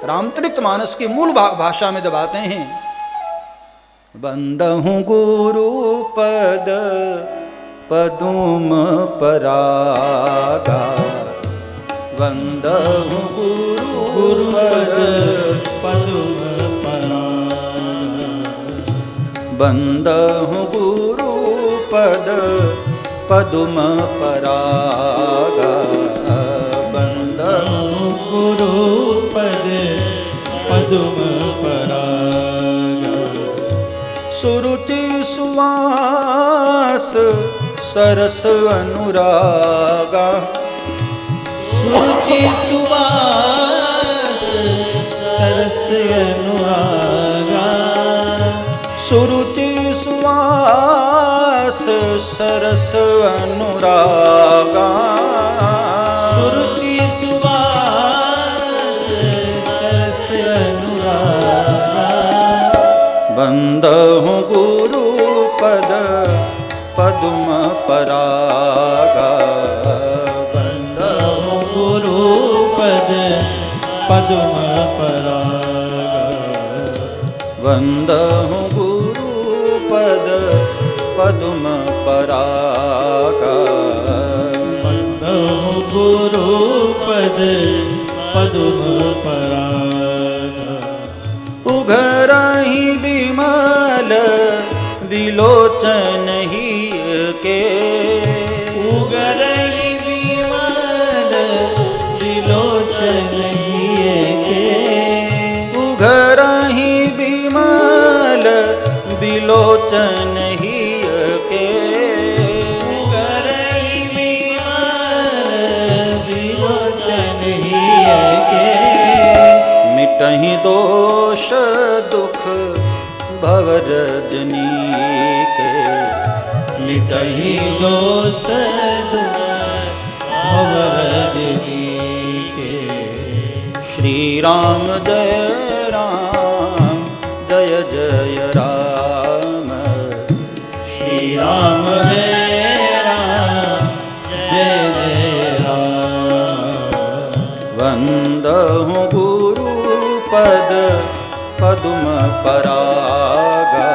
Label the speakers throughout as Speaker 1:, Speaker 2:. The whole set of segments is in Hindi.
Speaker 1: रामचरितमानस की मूल भाषा में जब आते हैं, बंदहु गुरु पद पदुम परागा, बंदहु गुरु पद
Speaker 2: पदुम परागा,
Speaker 1: बंदहु गुरु पद पदुम परागा,
Speaker 2: बंदहु गुरु पद पदुम परागा,
Speaker 1: सुरुचि सुवास सरस अनुरागा,
Speaker 2: सुरुचि सुवास सरस अनुरागा,
Speaker 1: सुरुचि सुवास सरस अनुरागा,
Speaker 2: सुरुचि सुवास सरस अनुरागा,
Speaker 1: बंदहु गुरु पद पदुम परागा,
Speaker 2: बंदहु गुरु पद पदुम परागा,
Speaker 1: बंदहु गुरु पद पदुम परागा,
Speaker 2: बंदहु गुरु पद पदुम परागा,
Speaker 1: उघरहि विमल विलोचन ही के,
Speaker 2: उगरहि विमल विलोचन हिये के,
Speaker 1: उघरहि विमल विलोचन ही के,
Speaker 2: उगरहि विमल विलोचन हिये के,
Speaker 1: मिटहि दोष दुख भवरजनी के,
Speaker 2: मिटहि दोष दुख भवरजनी के,
Speaker 1: श्री राम जय राम जय जय राम,
Speaker 2: श्री राम जय राम जय जय राम,
Speaker 1: वंदहु गुरु पद पदुम परागा,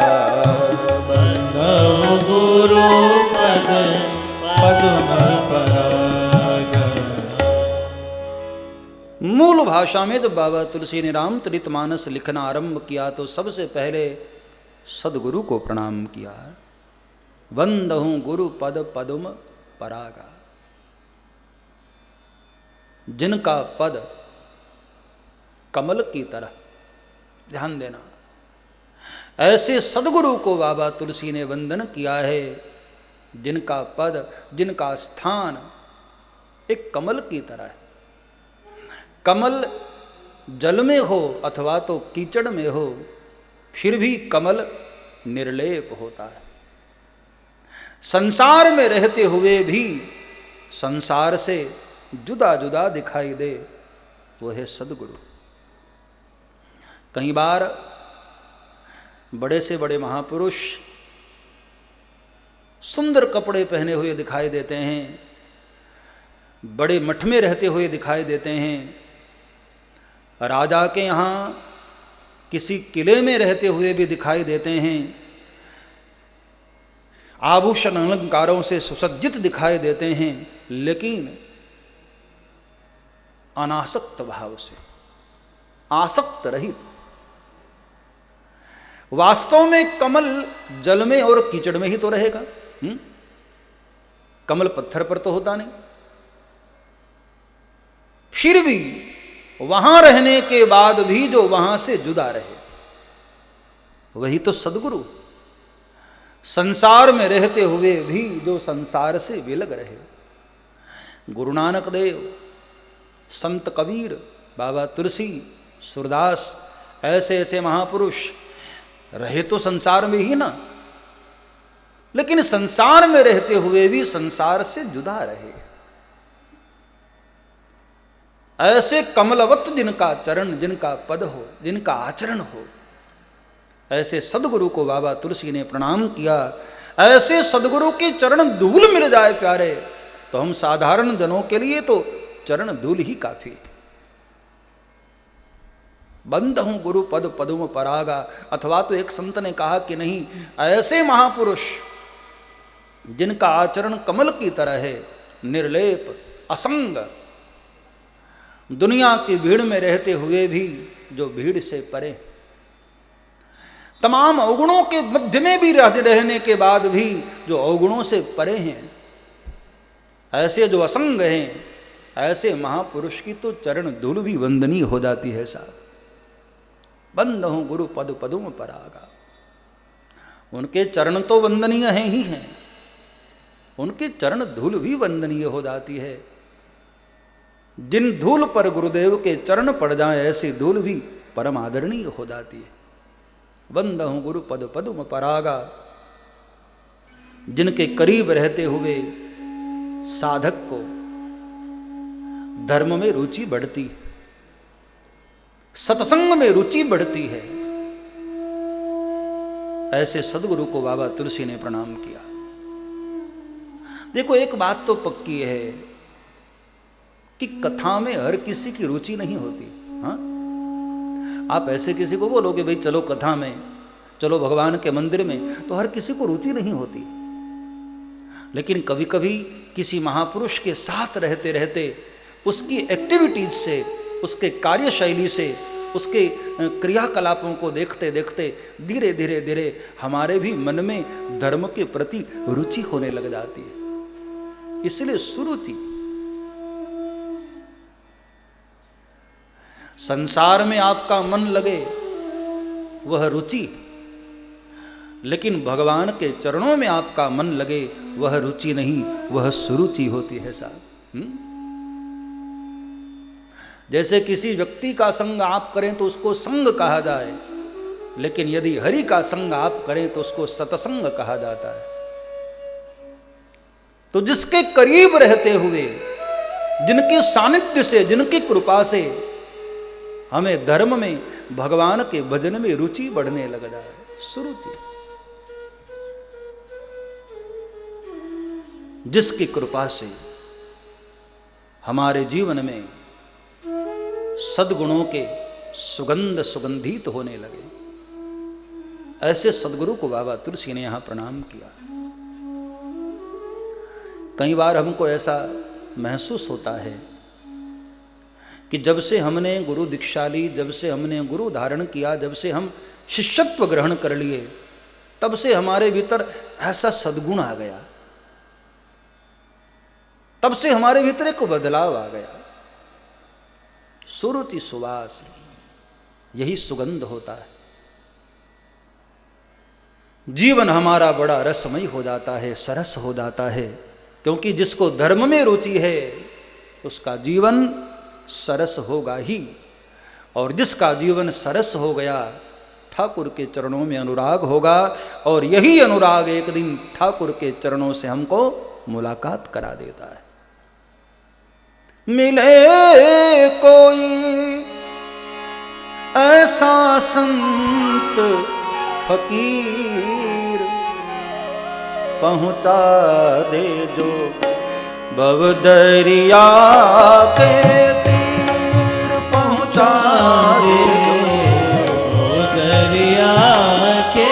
Speaker 2: बंदहु गुरु पद पदुम परागा।
Speaker 1: मूल भाषा में जब बाबा तुलसी ने रामचरितमानस लिखना आरंभ किया तो सबसे पहले सदगुरु को प्रणाम किया। वंदहु गुरु पद पदुम परागा, जिनका पद कमल की तरह, ध्यान देना, ऐसे सदगुरु को बाबा तुलसी ने वंदन किया है जिनका पद, जिनका स्थान एक कमल की तरह है। कमल जल में हो अथवा तो कीचड़ में हो, फिर भी कमल निर्लेप होता है। संसार में रहते हुए भी संसार से जुदा जुदा दिखाई दे, वो है सदगुरु। कई बार बड़े से बड़े महापुरुष सुंदर कपड़े पहने हुए दिखाई देते हैं, बड़े मठ में रहते हुए दिखाई देते हैं, राजा के यहाँ किसी किले में रहते हुए भी दिखाई देते हैं, आभूषण अलंकारों से सुसज्जित दिखाई देते हैं, लेकिन अनासक्त भाव से, आसक्त रहित। वास्तव में कमल जल में और कीचड़ में ही तो रहेगा। कमल पत्थर पर तो होता नहीं। फिर भी वहां रहने के बाद भी जो वहां से जुदा रहे, वही तो सदगुरु। संसार में रहते हुए भी जो संसार से विलग रहे। गुरु नानक देव, संत कबीर, बाबा तुलसी, सूरदास, ऐसे ऐसे महापुरुष रहे तो संसार में ही ना, लेकिन संसार में रहते हुए भी संसार से जुदा रहे। ऐसे कमलवत जिनका चरण, जिनका पद हो, जिनका आचरण हो, ऐसे सदगुरु को बाबा तुलसी ने प्रणाम किया। ऐसे सदगुरु के चरण धूल मिल जाए प्यारे, तो हम साधारण जनों के लिए तो चरण धूल ही काफी। बंद हूं गुरु पद पदुम परागा। अथवा तो एक संत ने कहा कि नहीं, ऐसे महापुरुष जिनका आचरण कमल की तरह है, निर्लेप, असंग, दुनिया की भीड़ में रहते हुए भी जो भीड़ से परे, तमाम अवगुणों के मध्य में भी रहने के बाद भी जो अवगुणों से परे हैं, ऐसे जो असंग हैं, ऐसे महापुरुष की तो चरण धूल भी वंदनीय हो जाती है साहब। बंद हूं गुरु पद पदुम परागा। उनके चरण तो वंदनीय हैं ही हैं, उनके चरण धूल भी वंदनीय हो जाती है। जिन धूल पर गुरुदेव के चरण पड़ जाए, ऐसी धूल भी परम आदरणीय हो जाती है। बंद हूं गुरु पद पदुम परागा। जिनके करीब रहते हुए साधक को धर्म में रुचि बढ़ती है, सत्संग में रुचि बढ़ती है, ऐसे सदगुरु को बाबा तुलसी ने प्रणाम किया। देखो, एक बात तो पक्की है कि कथा में हर किसी की रुचि नहीं होती। हाँ, आप ऐसे किसी को बोलोगे भाई चलो कथा में, चलो भगवान के मंदिर में, तो हर किसी को रुचि नहीं होती। लेकिन कभी कभी किसी महापुरुष के साथ रहते रहते, उसकी एक्टिविटीज से, उसके कार्यशैली से, उसके क्रियाकलापों को देखते देखते धीरे धीरे धीरे हमारे भी मन में धर्म के प्रति रुचि होने लग जाती है। इसलिए सुरुचि। संसार में आपका मन लगे वह रुचि, लेकिन भगवान के चरणों में आपका मन लगे वह रुचि नहीं, वह सुरुचि होती है साहब। जैसे किसी व्यक्ति का संग आप करें तो उसको संग कहा जाए, लेकिन यदि हरि का संग आप करें तो उसको सतसंग कहा जाता है। तो जिसके करीब रहते हुए, जिनके सानिध्य से, जिनकी कृपा से हमें धर्म में, भगवान के भजन में रुचि बढ़ने लग जाए, सुरुचि। जिसकी कृपा से हमारे जीवन में सद्गुणों के सुगंध सुगंधित होने लगे, ऐसे सदगुरु को बाबा तुलसी ने यहां प्रणाम किया। कई बार हमको ऐसा महसूस होता है कि जब से हमने गुरु दीक्षा ली, जब से हमने गुरु धारण किया, जब से हम शिष्यत्व ग्रहण कर लिए, तब से हमारे भीतर ऐसा सद्गुण आ गया, तब से हमारे भीतर एक बदलाव आ गया। सुरुचि, सुवास, यही सुगंध होता है। जीवन हमारा बड़ा रसमय हो जाता है, सरस हो जाता है, क्योंकि जिसको धर्म में रुचि है उसका जीवन सरस होगा ही, और जिसका जीवन सरस हो गया ठाकुर के चरणों में अनुराग होगा, और यही अनुराग एक दिन ठाकुर के चरणों से हमको मुलाकात करा देता है। मिले कोई ऐसा संत फकीर, पहुंचा दे जो भवदरिया के तीर, पहुंचा दे जो
Speaker 2: दरिया के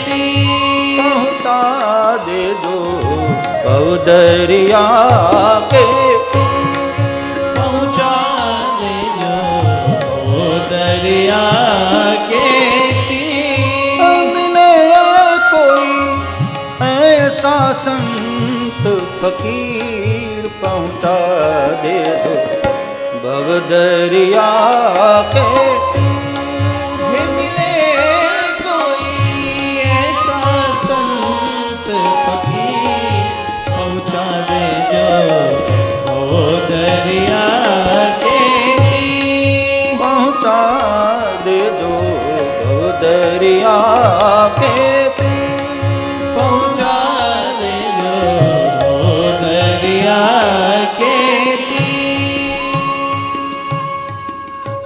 Speaker 2: तीर,
Speaker 1: पहुंचा दे जो भवदरिया के
Speaker 2: दरिया के तीर।
Speaker 1: मिले कोई ऐसा संत फकीर, पहुंचा दे दो भवदरिया के तीर।
Speaker 2: मिले कोई ऐसा संत फकीर, पहुंचा दे जो दरिया के तीर,
Speaker 1: पहुंचा दे दो भवदरिया के तीर,
Speaker 2: पहुंचा दे जो दरिया के तीर।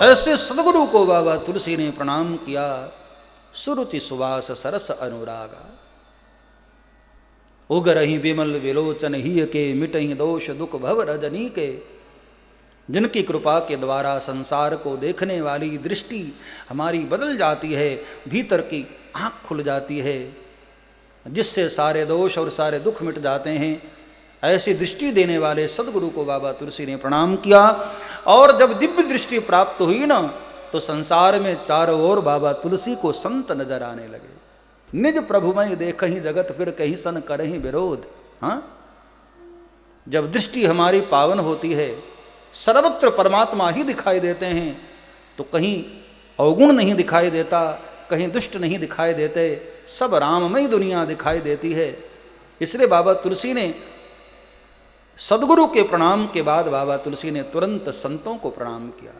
Speaker 1: ऐसे सदगुरु को बाबा तुलसी ने प्रणाम किया। सुरुचि सुवास सरस अनुरागा, उगरहि विमल विलोचन ही के, मिटहि दोष दुख भव रजनी के, जिनकी कृपा के द्वारा संसार को देखने वाली दृष्टि हमारी बदल जाती है, भीतर की आँख खुल जाती है, जिससे सारे दोष और सारे दुख मिट जाते हैं। ऐसी दृष्टि देने वाले सदगुरु को बाबा तुलसी ने प्रणाम किया। और जब दिव्य दृष्टि प्राप्त हुई ना, तो संसार में चारों ओर बाबा तुलसी को संत नजर आने लगे। निज प्रभुमय देखहि जगत फिर कहीं सन करहि विरोध। हाँ, जब दृष्टि हमारी पावन होती है, सर्वत्र परमात्मा ही दिखाई देते हैं, तो कहीं अवगुण नहीं दिखाई देता, कहीं दुष्ट नहीं दिखाई देते, सब राममय दुनिया दिखाई देती है। इसलिए बाबा तुलसी ने सदगुरु के प्रणाम के बाद बाबा तुलसी ने तुरंत संतों को प्रणाम किया,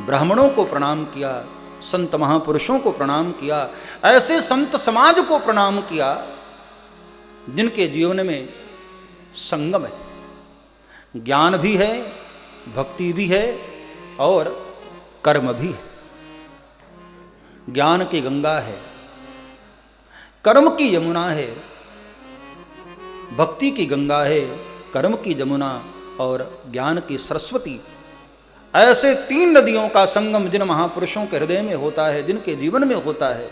Speaker 1: ब्राह्मणों को प्रणाम किया, संत महापुरुषों को प्रणाम किया, ऐसे संत समाज को प्रणाम किया जिनके जीवन में संगम है, ज्ञान भी है, भक्ति भी है और कर्म भी है। ज्ञान की गंगा है, कर्म की यमुना है, भक्ति की गंगा है, कर्म की यमुना और ज्ञान की सरस्वती। ऐसे 3 नदियों का संगम जिन महापुरुषों के हृदय में होता है, जिनके जीवन में होता है,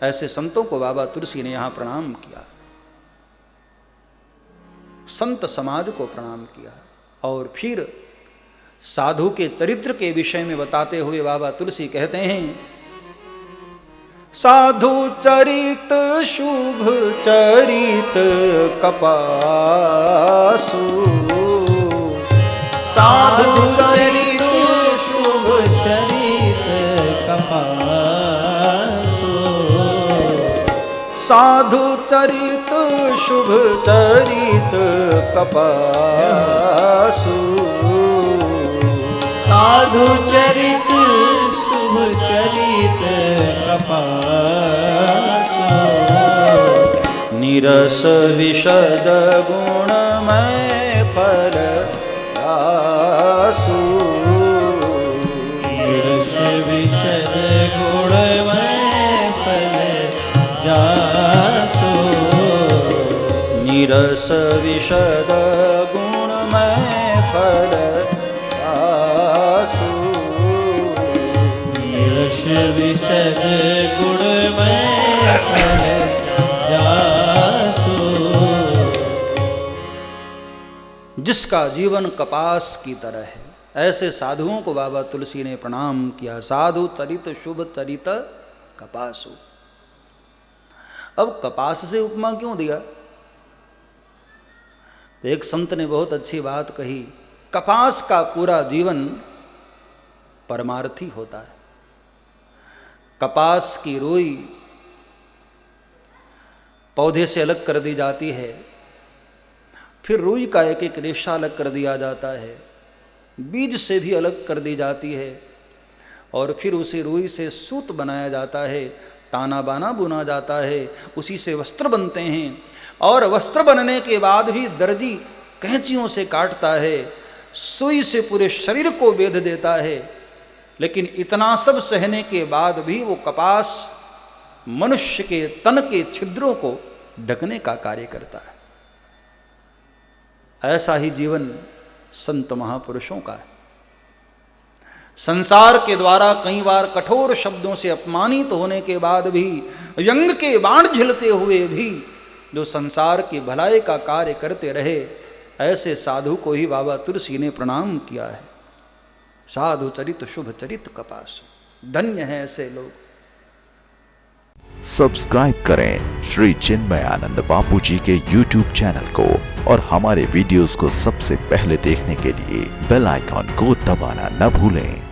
Speaker 1: ऐसे संतों को बाबा तुलसी ने यहां प्रणाम किया, संत समाज को प्रणाम किया। और फिर साधु के चरित्र के विषय में बताते हुए बाबा तुलसी कहते हैं, साधु चरित शुभ चरित कपासु,
Speaker 2: साधु चरित शुभ चरित कपासु,
Speaker 1: साधु चरित शुभ चरित कपासु,
Speaker 2: साधु चरित शुभ चरित कपासु,
Speaker 1: निरस विशद गुणमय फल दासु,
Speaker 2: निरस विशद गुणमय फल जासु,
Speaker 1: निरस विशद गुणमय फल दासु,
Speaker 2: निरस विशद गुणमय फल जासु।
Speaker 1: जिसका जीवन कपास की तरह है, ऐसे साधुओं को बाबा तुलसी ने प्रणाम किया। साधु चरित शुभ चरित कपासु। अब कपास से उपमा क्यों दिया? तो एक संत ने बहुत अच्छी बात कही, कपास का पूरा जीवन परमार्थी होता है। कपास की रोई पौधे से अलग कर दी जाती है, फिर रुई का एक एक रेशा अलग कर दिया जाता है, बीज से भी अलग कर दी जाती है, और फिर उसी रुई से सूत बनाया जाता है, ताना बाना बुना जाता है, उसी से वस्त्र बनते हैं। और वस्त्र बनने के बाद भी दर्जी कैंचियों से काटता है, सुई से पूरे शरीर को बेध देता है, लेकिन इतना सब सहने के बाद भी वो कपास मनुष्य के तन के छिद्रों को ढकने का कार्य करता है। ऐसा ही जीवन संत महापुरुषों का है। संसार के द्वारा कई बार कठोर शब्दों से अपमानित होने के बाद भी, व्यंग के बाण झेलते हुए भी जो संसार की भलाई का कार्य करते रहे, ऐसे साधु को ही बाबा तुलसी ने प्रणाम किया है। साधु चरित शुभ चरित कपासु। धन्य है ऐसे लोग।
Speaker 3: सब्सक्राइब करें श्री चिन्मयानंद बापू जी के YouTube चैनल को और हमारे वीडियोस को सबसे पहले देखने के लिए बेल आइकॉन को दबाना न भूलें।